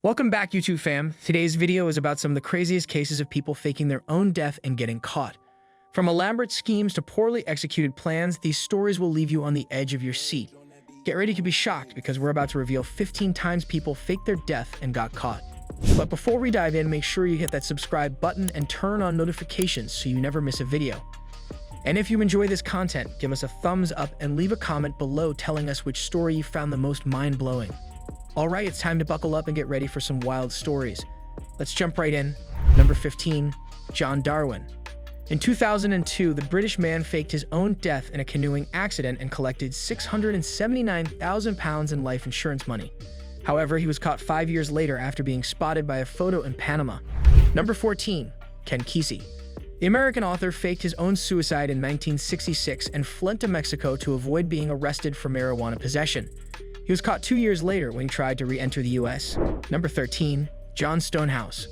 Welcome back, YouTube fam. Today's video is about some of the craziest cases of people faking their own death and getting caught. From elaborate schemes to poorly executed plans, these stories will leave you on the edge of your seat. Get ready to be shocked because we're about to reveal 15 times people faked their death and got caught. But before we dive in, make sure you hit that subscribe button and turn on notifications so you never miss a video. And if you enjoy this content, give us a thumbs up and leave a comment below telling us which story you found the most mind-blowing. Alright, it's time to buckle up and get ready for some wild stories. Let's jump right in. Number 15. John Darwin. In 2002, the British man faked his own death in a canoeing accident and collected £679,000 in life insurance money. However, he was caught 5 years later after being spotted by a photo in Panama. Number 14. Ken Kesey. The American author faked his own suicide in 1966 and fled to Mexico to avoid being arrested for marijuana possession. He was caught 2 years later when he tried to re-enter the U.S. Number 13. John Stonehouse.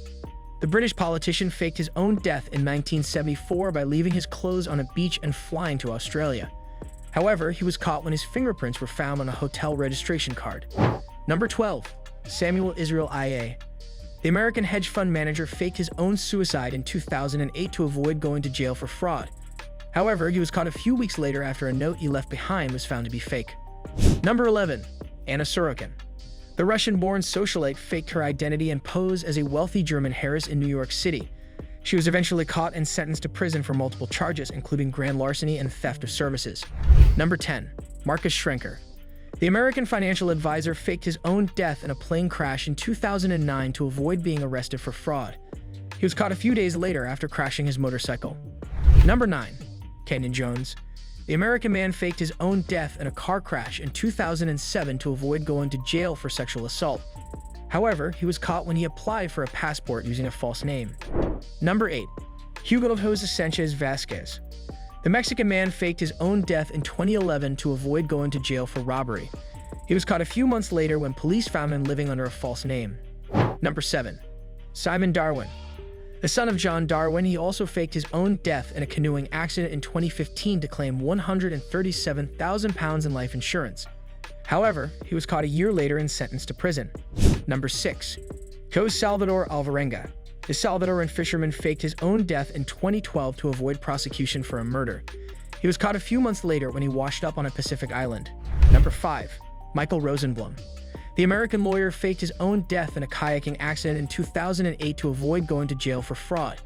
The British politician faked his own death in 1974 by leaving his clothes on a beach and flying to Australia. However, he was caught when his fingerprints were found on a hotel registration card. Number 12. Samuel Israel IA. The American hedge fund manager faked his own suicide in 2008 to avoid going to jail for fraud. However, he was caught a few weeks later after a note he left behind was found to be fake. Number 11. Anna Sorokin. The Russian-born socialite faked her identity and posed as a wealthy German heiress in New York City. She was eventually caught and sentenced to prison for multiple charges, including grand larceny and theft of services. Number 10. Marcus Schrenker. The American financial advisor faked his own death in a plane crash in 2009 to avoid being arrested for fraud. He was caught a few days later after crashing his motorcycle. Number 9. Kenyon Jones. The American man faked his own death in a car crash in 2007 to avoid going to jail for sexual assault. However, he was caught when he applied for a passport using a false name. Number 8. Hugo Jose Sanchez Vasquez. The Mexican man faked his own death in 2011 to avoid going to jail for robbery. He was caught a few months later when police found him living under a false name. Number 7. Simon Darwin. The son of John Darwin, he also faked his own death in a canoeing accident in 2015 to claim £137,000 in life insurance. However, he was caught a year later and sentenced to prison. Number 6. Jose Salvador Alvarenga. The Salvadoran fisherman faked his own death in 2012 to avoid prosecution for a murder. He was caught a few months later when he washed up on a Pacific island. Number 5. Michael Rosenblum. The American lawyer faked his own death in a kayaking accident in 2008 to avoid going to jail for fraud.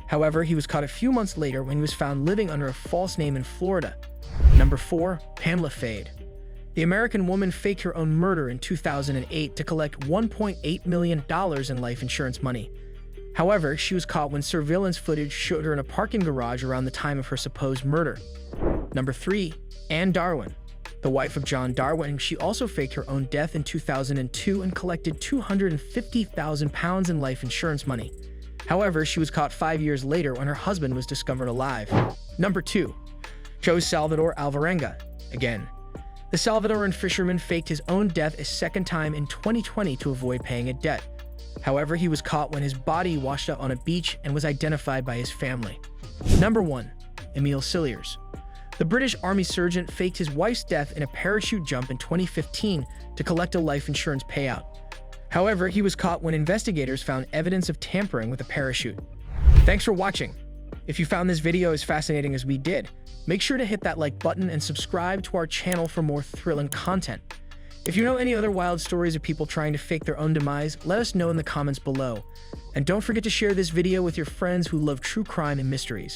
However, he was caught a few months later when he was found living under a false name in Florida. Number 4. Pamela Fade. The American woman faked her own murder in 2008 to collect $1.8 million in life insurance money. However, she was caught when surveillance footage showed her in a parking garage around the time of her supposed murder. Number 3. Anne Darwin. The wife of John Darwin, she also faked her own death in 2002 and collected £250,000 in life insurance money. However, she was caught 5 years later when her husband was discovered alive. Number 2. Jose Salvador Alvarenga. Again, the Salvadoran fisherman faked his own death a second time in 2020 to avoid paying a debt. However, he was caught when his body washed up on a beach and was identified by his family. Number 1. Emile Cilliers. The British Army surgeon faked his wife's death in a parachute jump in 2015 to collect a life insurance payout. However, he was caught when investigators found evidence of tampering with the parachute. Thanks for watching. If you found this video as fascinating as we did, make sure to hit that like button and subscribe to our channel for more thrilling content. If you know any other wild stories of people trying to fake their own demise, let us know in the comments below. And don't forget to share this video with your friends who love true crime and mysteries.